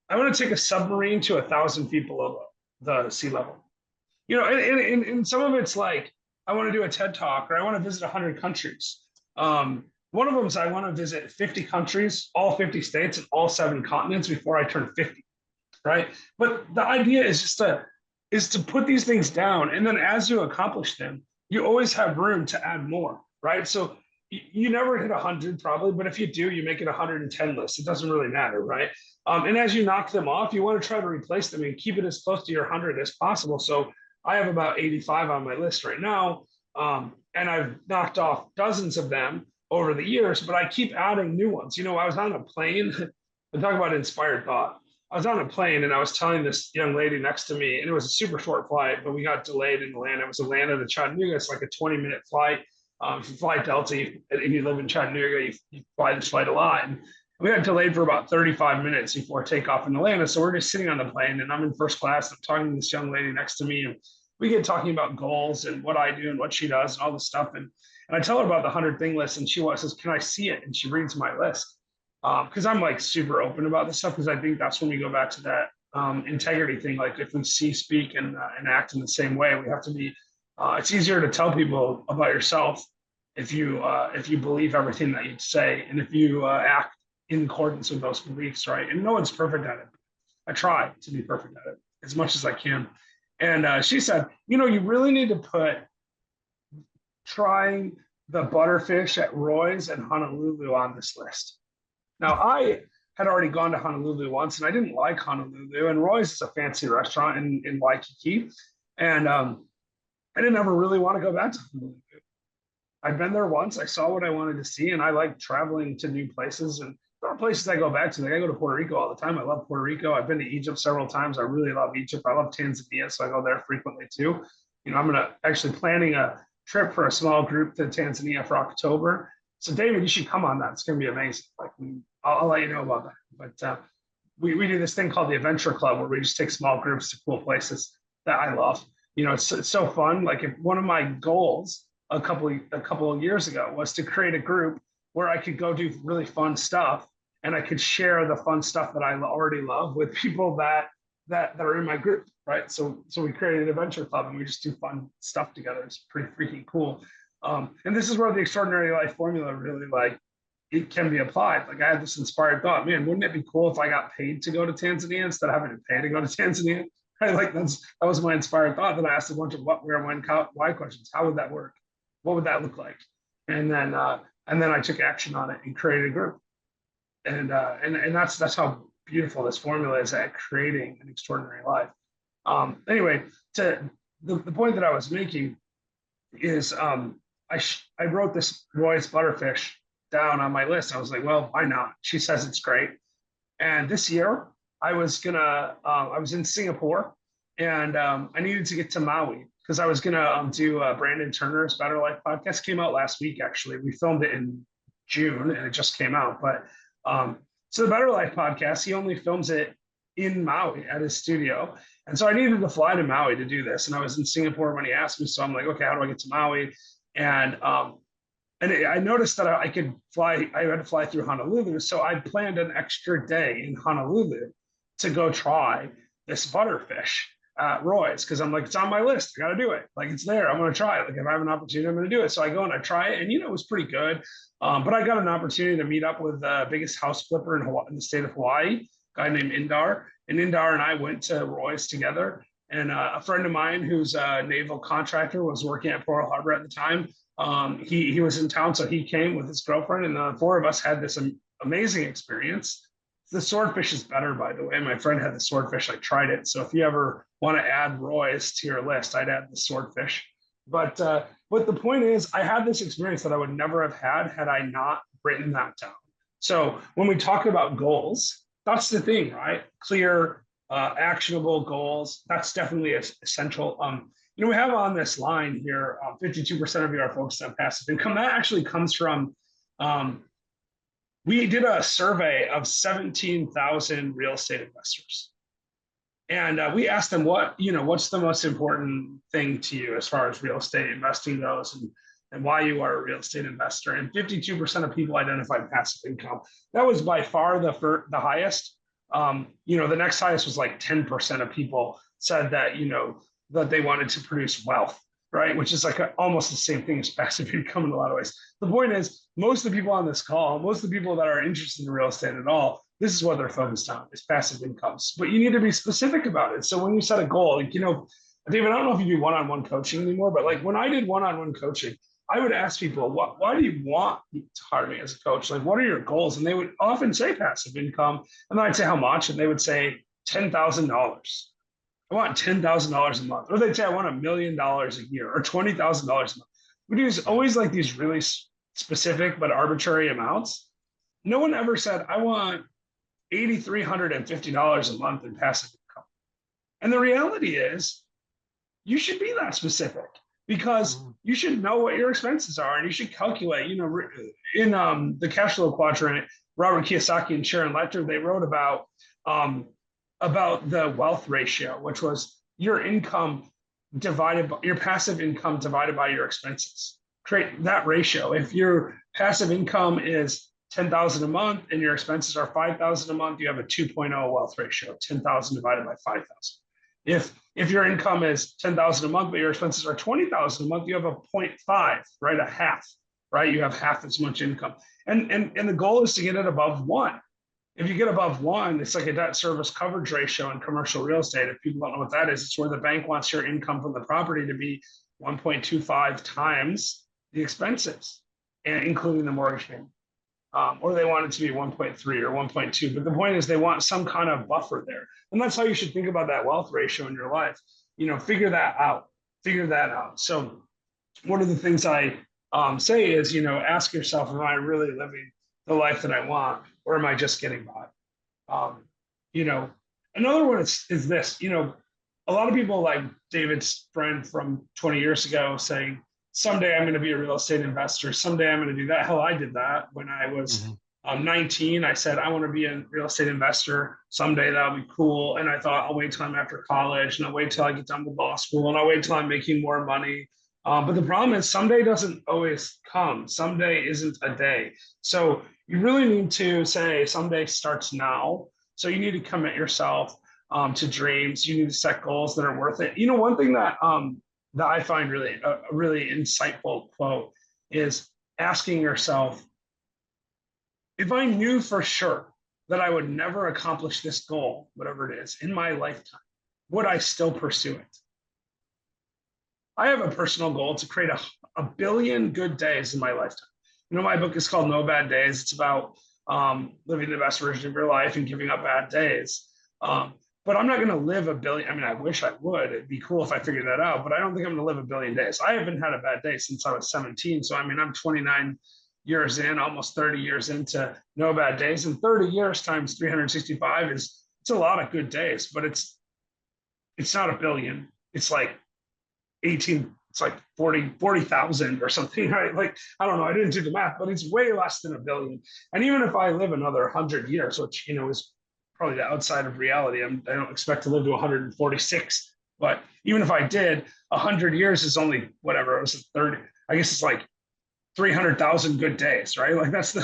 I want to take a submarine to 1,000 feet below the sea level. You know, and some of it's like, I want to do a TED Talk, or I want to visit 100 countries. One of them is I want to visit 50 countries, all 50 states, and all 7 continents before I turn 50, right? But the idea is just to put these things down, and then as you accomplish them, you always have room to add more, right? So you never hit 100 probably, but if you do, you make it 110 list. It doesn't really matter, right? And as you knock them off, you want to try to replace them and keep it as close to your 100 as possible. So I have about 85 on my list right now, and I've knocked off dozens of them over the years, but I keep adding new ones. You know, I was on a plane, and talk about inspired thought. I was on a plane and I was telling this young lady next to me, and it was a super short flight, but we got delayed in Atlanta. It was Atlanta to Chattanooga. It's like a 20-minute flight. If you fly Delta and you live in Chattanooga, you fly this flight a lot. And we got delayed for about 35 minutes before takeoff in Atlanta. So we're just sitting on the plane and I'm in first class. I'm talking to this young lady next to me, and we get talking about goals and what I do and what she does and all this stuff. And I tell her about the 100 thing list, and she says, can I see it? And she reads my list. Because I'm like super open about this stuff, because I think that's when we go back to that integrity thing. Like if we see, speak, and act in the same way, we have to be, it's easier to tell people about yourself if you believe everything that you say, and if you act in accordance with those beliefs, right? And no one's perfect at it. I try to be perfect at it as much as I can. And she said, you know, you really need to put trying the butterfish at Roy's and Honolulu on this list. Now, I had already gone to Honolulu once, and I didn't like Honolulu. And Roy's is a fancy restaurant in Waikiki. And I didn't ever really want to go back to Honolulu. I'd been there once. I saw what I wanted to see, and I like traveling to new places. And there are places I go back to. Like I go to Puerto Rico all the time. I love Puerto Rico. I've been to Egypt several times. I really love Egypt. I love Tanzania, so I go there frequently too. You know, I'm actually planning a trip for a small group to Tanzania for October. So David, you should come on that. It's going to be amazing. Like I'll let you know about that. But we do this thing called the Adventure Club, where we just take small groups to cool places that I love. You know, it's so fun. Like if one of my goals a couple of years ago was to create a group where I could go do really fun stuff, and I could share the fun stuff that I already love with people that are in my group, right? So we created an adventure club, and we just do fun stuff together. It's pretty freaking cool. And this is where the extraordinary life formula really like it can be applied. Like I had this inspired thought, man, wouldn't it be cool if I got paid to go to Tanzania instead of having to pay to go to Tanzania? Right? Like that was my inspired thought. That I asked a bunch of what, where, when, why questions. How would that work? What would that look like? And then I took action on it and created a group. And that's how beautiful this formula is at creating an extraordinary life. Anyway, to the point that I was making is I wrote this Roy's butterfish down on my list. I was like, well, why not? She says it's great. And this year I was in Singapore, and I needed to get to Maui because I was gonna do Brandon Turner's Better Life podcast. Came out last week, actually. We filmed it in June and it just came out. But so the Better Life podcast, he only films it in Maui at his studio. And so I needed to fly to Maui to do this. And I was in Singapore when he asked me. So I'm like, okay, how do I get to Maui? And I noticed that I could fly, I had to fly through Honolulu. So I planned an extra day in Honolulu to go try this butterfish. at Roy's because I'm like, it's on my list. I got to do it. Like it's there. I'm going to try it. Like if I have an opportunity, I'm going to do it. So I go and I try it, and it was pretty good. But I got an opportunity to meet up with the biggest house flipper in Hawaii, in the state of Hawaii, a guy named Indar. And Indar and I went to Roy's together. And a friend of mine who's a naval contractor was working at Pearl Harbor at the time. He was in town, so he came with his girlfriend, and the four of us had this amazing experience. The swordfish is better, by the way. My friend had the swordfish. I tried it. So if you ever want to add Roy's to your list, I'd add the swordfish. But the point is, I had this experience that I would never have had I not written that down. So when we talk about goals, that's the thing, right? Clear, actionable goals. That's definitely essential. We have on this line here, 52% of you are focused on passive income. That actually comes from we did a survey of 17,000 real estate investors. And we asked them what's the most important thing to you as far as real estate investing goes, and why you are a real estate investor. And 52% of people identified passive income. That was by far the highest. The next highest was like 10% of people said that, that they wanted to produce wealth, right? Which is like almost the same thing as passive income in a lot of ways. The point is, most of the people on this call, most of the people that are interested in real estate at all, this is what they're focused on, is passive incomes. But you need to be specific about it. So when you set a goal, David, I don't know if you do one-on-one coaching anymore, but like when I did one-on-one coaching, I would ask people, why do you want to hire me as a coach? Like, what are your goals? And they would often say passive income. And then I'd say how much? And they would say $10,000. I want $10,000 a month. Or they'd say, I want $1 million a year or $20,000 a month. We do always like these really specific but arbitrary amounts. No one ever said, I want $8,350 a month in passive income. And the reality is, you should be that specific because you should know what your expenses are, and you should calculate. In the cash flow quadrant, Robert Kiyosaki and Sharon Lechter, they wrote about the wealth ratio, which was your income divided by your passive income divided by your expenses. Create that ratio. If your passive income is 10,000 a month and your expenses are 5,000 a month, you have a 2.0 wealth ratio, 10,000 divided by 5,000. If your income is 10,000 a month, but your expenses are 20,000 a month, you have a 0.5, right? A half, right? You have half as much income. And the goal is to get it above 1. If you get above 1, it's like a debt service coverage ratio in commercial real estate. If people don't know what that is, it's where the bank wants your income from the property to be 1.25 times the expenses, and including the mortgage payment. Or they want it to be 1.3 or 1.2. But the point is, they want some kind of buffer there. And that's how you should think about that wealth ratio in your life. Figure that out. So one of the things I say is, ask yourself, am I really living the life that I want, or am I just getting by? Another one is this, a lot of people like David's friend from 20 years ago saying, someday I'm going to be a real estate investor. Someday I'm going to do that. Hell, I did that when I was 19. I said, I want to be a real estate investor. Someday that'll be cool. And I thought, I'll wait till I'm after college, and I'll wait till I get done with law school, and I'll wait till I'm making more money. But the problem is, someday doesn't always come. Someday isn't a day. So you really need to say someday starts now. So you need to commit yourself to dreams. You need to set goals that are worth it. One thing that I find a really insightful quote is asking yourself, if I knew for sure that I would never accomplish this goal, whatever it is, in my lifetime, would I still pursue it? I have a personal goal to create a billion good days in my lifetime. My book is called No Bad Days. It's about living the best version of your life and giving up bad days. But I'm not going to live a billion. I mean, I wish I would. It'd be cool if I figured that out, but I don't think I'm going to live a billion days. I haven't had a bad day since I was 17. So, I mean, I'm 29 years in, almost 30 years into no bad days. And 30 years times 365 it's a lot of good days, but it's not a billion. It's like 18, it's like 40,000 or something, right? Like, I don't know. I didn't do the math, but it's way less than a billion. And even if I live another 100 years, which, is probably the outside of reality. I don't expect to live to 146, but even if I did, 100 years is only whatever. It was 30. I guess it's like 300,000 good days, right? Like that's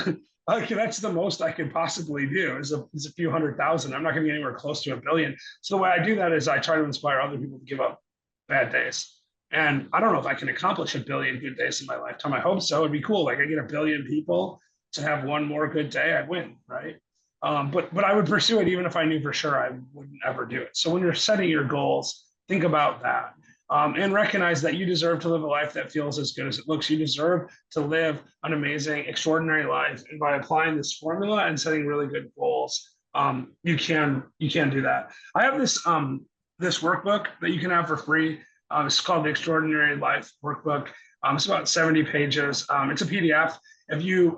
Okay, that's the most I could possibly do is a few hundred thousand. I'm not going to get anywhere close to a billion. So the way I do that is I try to inspire other people to give up bad days. And I don't know if I can accomplish a billion good days in my lifetime. I hope so. It'd be cool. Like I get a billion people to have one more good day, I'd win, right? But I would pursue it even if I knew for sure I wouldn't ever do it. So when you're setting your goals, think about that. And recognize that you deserve to live a life that feels as good as it looks. You deserve to live an amazing, extraordinary life. And by applying this formula and setting really good goals, you can do that. I have this workbook that you can have for free. It's called the Extraordinary Life Workbook. It's about 70 pages. It's a PDF. If you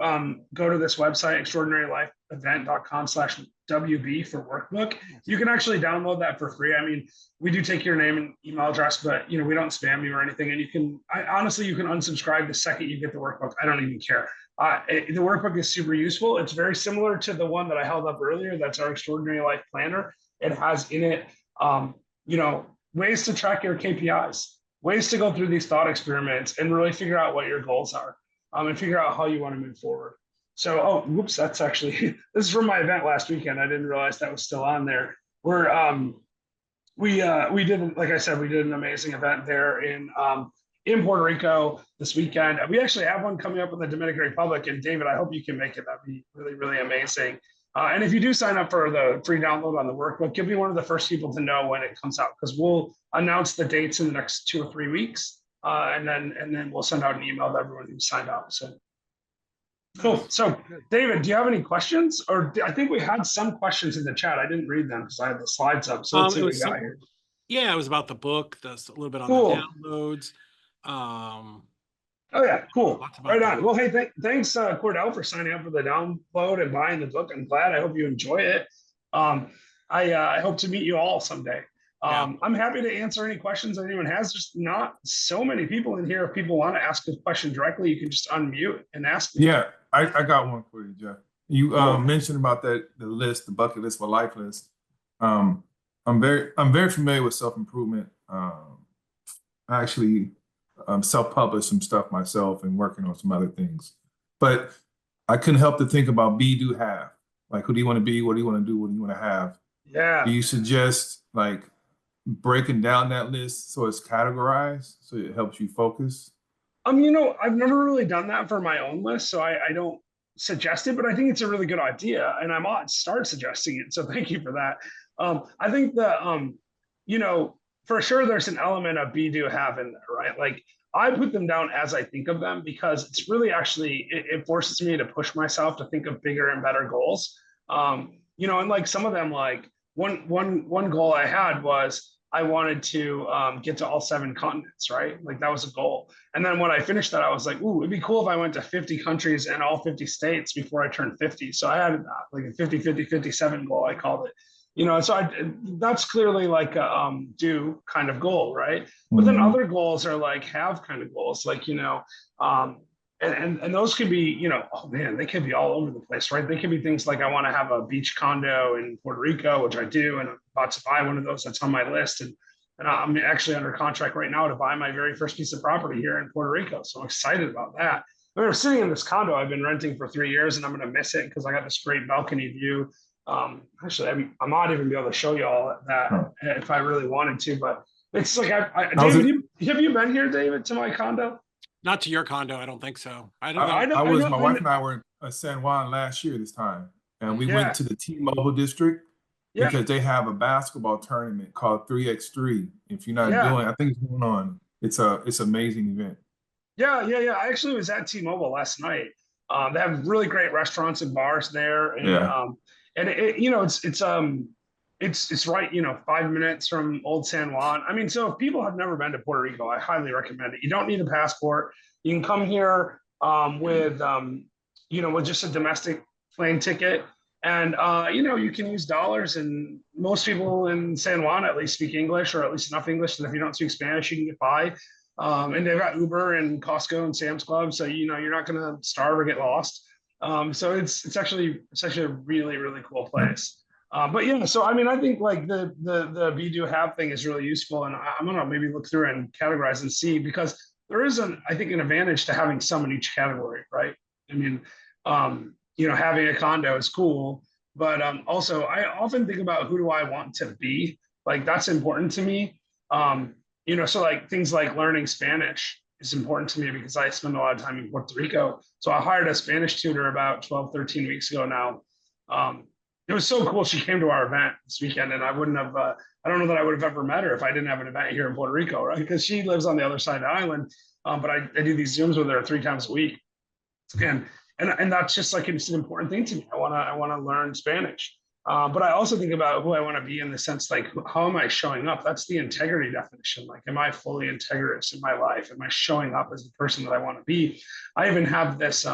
go to this website, extraordinarylifeevent.com/WB for workbook, you can actually download that for free. I mean, we do take your name and email address, but we don't spam you or anything. And honestly, you can unsubscribe the second you get the workbook. I don't even care. The workbook is super useful. It's very similar to the one that I held up earlier. That's our Extraordinary Life Planner. It has in it, ways to track your KPIs, ways to go through these thought experiments and really figure out what your goals are, and figure out how you want to move forward. So, whoops, that's actually, this is from my event last weekend. I didn't realize that was still on there. We did, like I said, we did an amazing event there in Puerto Rico this weekend. We actually have one coming up in the Dominican Republic. And David, I hope you can make it. That'd be really, really amazing. And if you do sign up for the free download on the workbook, you'll be one of the first people to know when it comes out, because we'll announce the dates in the next 2 or 3 weeks. And then we'll send out an email to everyone who signed up. So cool. So David, do you have any questions? Or I think we had some questions in the chat. I didn't read them because I had the slides up. So let's see what we got here. Yeah, it was about the book, a little bit on Cool. the downloads. Oh yeah, cool. Right on. Well, hey, thanks Cordell for signing up for the download and buying the book. I'm glad. I hope you enjoy it. I hope to meet you all someday. I'm happy to answer any questions that anyone has. There's not so many people in here. If people want to ask a question directly, you can just unmute and ask me. Yeah, I got one for you, Jeff. You mentioned about the list, the bucket list for life list. I'm very familiar with self-improvement. I actually self-published some stuff myself and working on some other things. But I couldn't help to think about be, do, have. Like, who do you want to be? What do you want to do? What do you want to have? Yeah. Do you suggest like breaking down that list so it's categorized so it helps you focus? I've never really done that for my own list, so I don't suggest it, but I think it's a really good idea, and I might start suggesting it. So thank you for that. I think that for sure there's an element of be, do, have in there, right? Like I put them down as I think of them because it's really actually it forces me to push myself to think of bigger and better goals. And like some of them, like one goal I had was I wanted to get to all 7 continents, right? Like that was a goal. And then when I finished that, I was like, ooh, it'd be cool if I went to 50 countries and all 50 states before I turned 50. So I had like a 50-50-57 goal, I called it. So that's clearly like a do kind of goal, right? But then other goals are like have kind of goals, like, and those could be, oh man, they could be all over the place, right? They could be things like I want to have a beach condo in Puerto Rico, which I do, and I'm about to buy one of those. That's on my list, and I'm actually under contract right now to buy my very first piece of property here in Puerto Rico. So I'm excited about that. I'm sitting in this condo I've been renting for 3 years, and I'm going to miss it because I got this great balcony view. Actually, I might even be able to show you all that if I really wanted to, but it's like, David, have you been here, David, to my condo? Not to your condo, I don't think so. My wife and I were in San Juan last year this time, and we went to the T-Mobile district because they have a basketball tournament called 3x3. If you're not doing, I think it's going on. It's amazing event. Yeah. I actually was at T-Mobile last night. They have really great restaurants and bars there, and it's right, 5 minutes from Old San Juan. I mean, so if people have never been to Puerto Rico, I highly recommend it. You don't need a passport. You can come here with just a domestic plane ticket, and you can use dollars. And most people in San Juan at least speak English, or at least enough English that if you don't speak Spanish, you can get by. And they've got Uber and Costco and Sam's Club, so you're not going to starve or get lost. So it's actually a really, really cool place. But yeah, so I mean, I think like the be, do, have thing is really useful, and I'm gonna maybe look through and categorize and see, because there is I think an advantage to having some in each category, right? I mean, having a condo is cool, but also I often think about who do I want to be. Like that's important to me. So like things like learning Spanish is important to me because I spend a lot of time in Puerto Rico. So I hired a Spanish tutor about 12, 13 weeks ago now. It was so cool. She came to our event this weekend, and I wouldn't have, I don't know that I would have ever met her if I didn't have an event here in Puerto Rico, right? Because she lives on the other side of the island. But I do these Zooms with her 3 times a week. And that's just like, it's an important thing to me. I want to learn Spanish. But I also think about who I want to be in the sense, like, how am I showing up? That's the integrity definition. Like, am I fully integrous in my life? Am I showing up as the person that I want to be? I even have this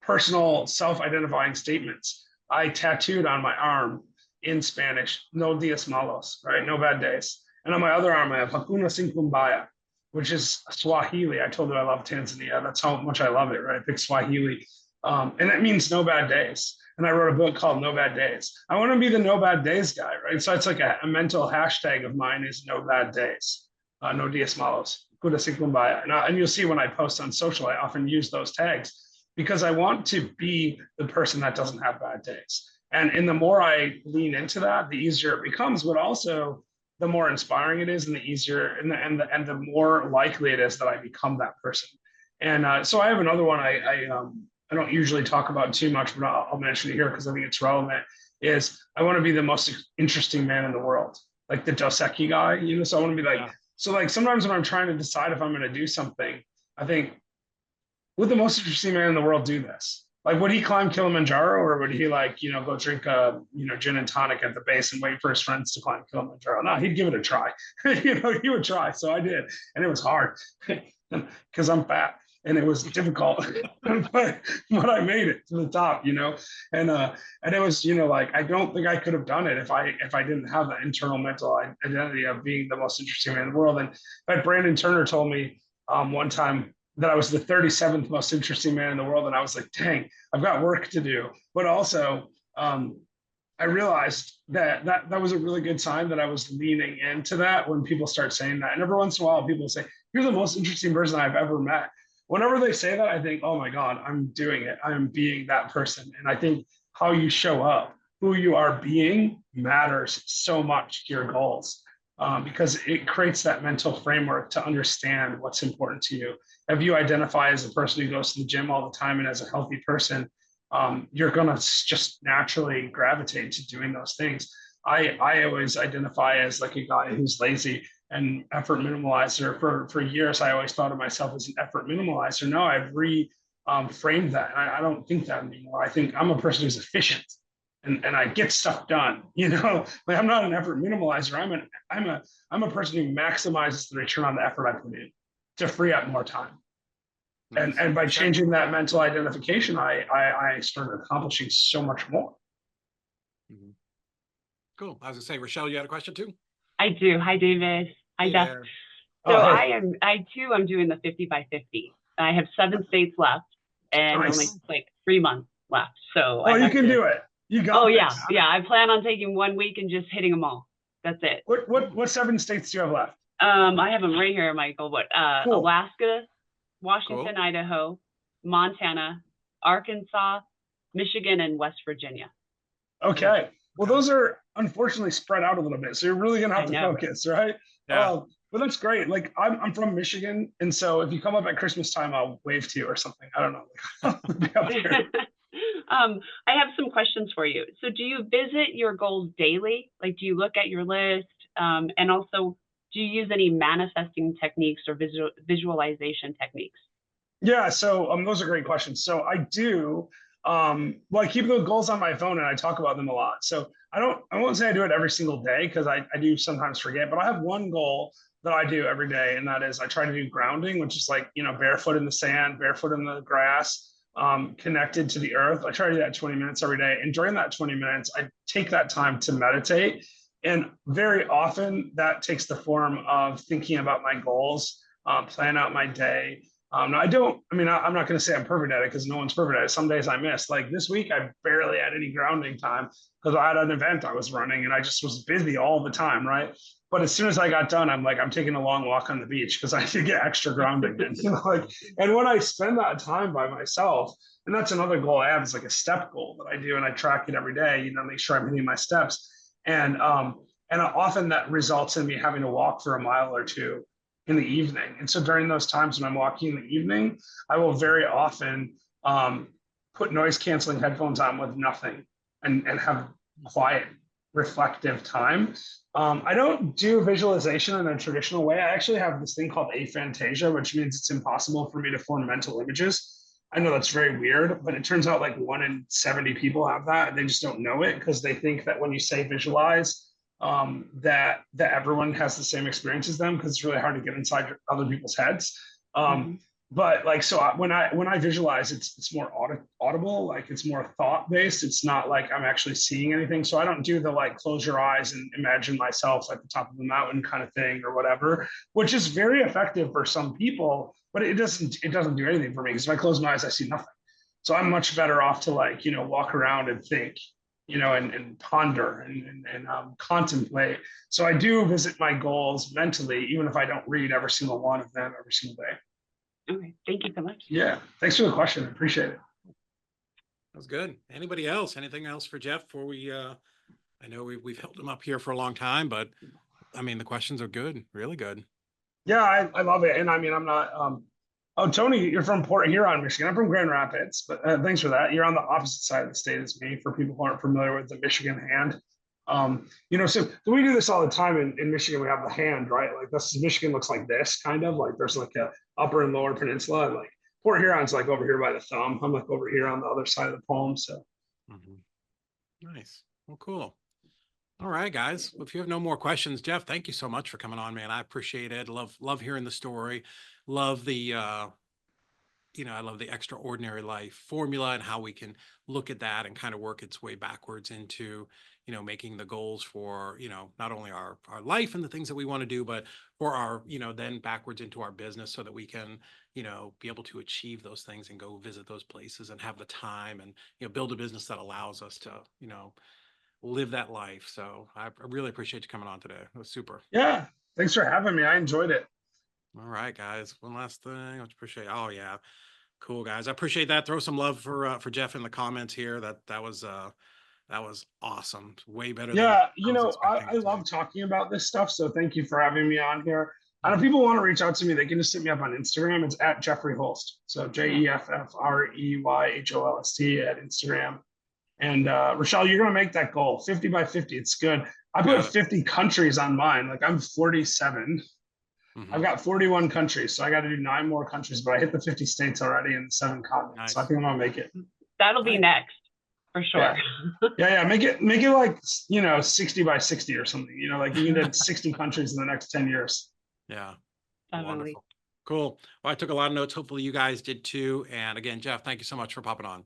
personal self-identifying statements. I tattooed on my arm in Spanish, no dias malos, right? No bad days. And on my other arm, I have Hakuna Sin Kumbaya, which is Swahili. I told you I love Tanzania. That's how much I love it, right? I picked Swahili. And that means no bad days. And I wrote a book called No Bad Days. I want to be the no bad days guy, right? So it's like a mental hashtag of mine is no bad days, no dias malos, Kuda Sin Kumbaya. And you'll see when I post on social, I often use those tags because I want to be the person that doesn't have bad days. And the more I lean into that, the easier it becomes, but also the more inspiring it is, and the easier and the more likely it is that I become that person. And so I have another one I don't usually talk about too much, but I'll mention it here because I think it's relevant. Is I want to be the most interesting man in the world, like the Dos Equis guy, So I want to be like, so like sometimes when I'm trying to decide if I'm going to do something, I think, would the most interesting man in the world do this? Like, would he climb Kilimanjaro, or would he go drink a, gin and tonic at the base and wait for his friends to climb Kilimanjaro? No, he'd give it a try. He would try. So I did. And it was hard because I'm fat and it was difficult, but I made it to the top, and it was, like, I don't think I could have done it if I didn't have that internal mental identity of being the most interesting man in the world. And but Brandon Turner told me one time that I was the 37th most interesting man in the world. And I was like, dang, I've got work to do. But also, I realized that was a really good sign that I was leaning into that when people start saying that. And every once in a while, people say, you're the most interesting person I've ever met. Whenever they say that, I think, oh my God, I'm doing it. I'm being that person. And I think how you show up, who you are being, matters so much to your goals. Because it creates that mental framework to understand what's important to you. If you identify as a person who goes to the gym all the time and as a healthy person, you're going to just naturally gravitate to doing those things. I always identify as like a guy who's lazy and effort minimalizer. For years, I always thought of myself as an effort minimalizer. Now I've framed that. And I don't think that anymore. I think I'm a person who's efficient. And I get stuff done, like I'm not an effort minimalizer. I'm a person who maximizes the return on the effort I put in to free up more time. Nice. And by changing that mental identification, I started accomplishing so much more. Mm-hmm. Cool. I was gonna say, Rochelle, you had a question too? I do. Hi, David. Hi, Jeff. So I too am doing the 50 by 50. I have 7 states left and only like 3 months left. So you can do it. You got this. Yeah. I plan on taking 1 week and just hitting them all. That's it. What 7 states do you have left? I have them right here, Michael. But cool. Alaska, Washington, cool. Idaho, Montana, Arkansas, Michigan, and West Virginia. Okay. Well, those are unfortunately spread out a little bit, so you're really gonna have to focus, right? Yeah. But that's great. Like I'm from Michigan, and so if you come up at Christmas time, I'll wave to you or something. I don't know. I have some questions for you. So do you visit your goals daily? Like, do you look at your list? And also, do you use any manifesting techniques or visualization techniques? Yeah, so those are great questions. So I do, I keep the goals on my phone and I talk about them a lot. So I won't say I do it every single day because I do sometimes forget, but I have one goal that I do every day. And that is I try to do grounding, which is like, barefoot in the sand, barefoot in the grass, connected to the earth. I try to do that 20 minutes every day. And during that 20 minutes, I take that time to meditate. And very often that takes the form of thinking about my goals, plan out my day, Now I'm not going to say I'm perfect at it because no one's perfect at it. Some days I miss. Like this week, I barely had any grounding time because I had an event I was running and I just was busy all the time, right? But as soon as I got done, I'm like, I'm taking a long walk on the beach because I should get extra grounding in. And when I spend that time by myself, and that's another goal I have is like a step goal that I do, and I track it every day. Make sure I'm hitting my steps, and often that results in me having to walk for a mile or two in the evening. And so during those times when I'm walking in the evening, I will very often put noise canceling headphones on with nothing and have quiet, reflective time. I don't do visualization in a traditional way. I actually have this thing called aphantasia, which means it's impossible for me to form mental images. I know that's very weird, but it turns out like 1 in 70 people have that. They just don't know it because they think that when you say visualize, that everyone has the same experience as them because it's really hard to get inside other people's heads. But like so when I visualize, it's more audible, like it's more thought based. It's not like I'm actually seeing anything. So I don't do the like close your eyes and imagine myself at the top of the mountain kind of thing or whatever, which is very effective for some people, but it doesn't do anything for me because if I close my eyes, I see nothing. So I'm much better off to like walk around and think, and ponder and contemplate. So I do visit my goals mentally, even if I don't read every single one of them every single day. Okay, thank you so much. Yeah, thanks for the question. I appreciate it. That was good. Anybody else? Anything else for Jeff before we, I know we've held him up here for a long time, but I mean, the questions are good, really good. Yeah, I love it. And I mean, I'm not, oh, Tony, you're from Port Huron, Michigan. I'm from Grand Rapids, but thanks for that. You're on the opposite side of the state as me for people who aren't familiar with the Michigan hand. So we do this all the time in Michigan. We have the hand, right? Like Michigan looks like this kind of like there's like a upper and lower peninsula. And like Port Huron's like over here by the thumb. I'm like over here on the other side of the palm. So nice. Well, cool. All right, guys. Well, if you have no more questions, Jeff, thank you so much for coming on, man. I appreciate it. Love hearing the story. Love the, I love the extraordinary life formula and how we can look at that and kind of work its way backwards into, making the goals for, not only our life and the things that we want to do, but for our, then backwards into our business so that we can, be able to achieve those things and go visit those places and have the time and, build a business that allows us to, live that life. So I really appreciate you coming on today. It was super. Yeah. Thanks for having me. I enjoyed it. All right, guys. One last thing. I appreciate. Oh yeah. Cool, guys. I appreciate that. Throw some love for Jeff in the comments here. That was awesome. Way better than Yeah, I was expecting I it to love be. talking about this stuff. So thank you for having me on here. And if people want to reach out to me, they can just hit me up on Instagram. It's at Jeffrey Holst. So JEFFREYHOLST at Instagram. And Rochelle, you're gonna make that goal 50 by 50. It's good. I put 50 countries on mine. Like I'm 47. I've got 41 countries, so I got to do 9 more countries. But I hit the 50 states already in the 7 continents. Nice. So I think I'm gonna make it. That'll be next for sure. Yeah. Make it like 60 by 60 or something. Like you can do 60 countries in the next 10 years. Yeah. Definitely. Wonderful. Cool. Well, I took a lot of notes. Hopefully you guys did too. And again, Jeff, thank you so much for popping on.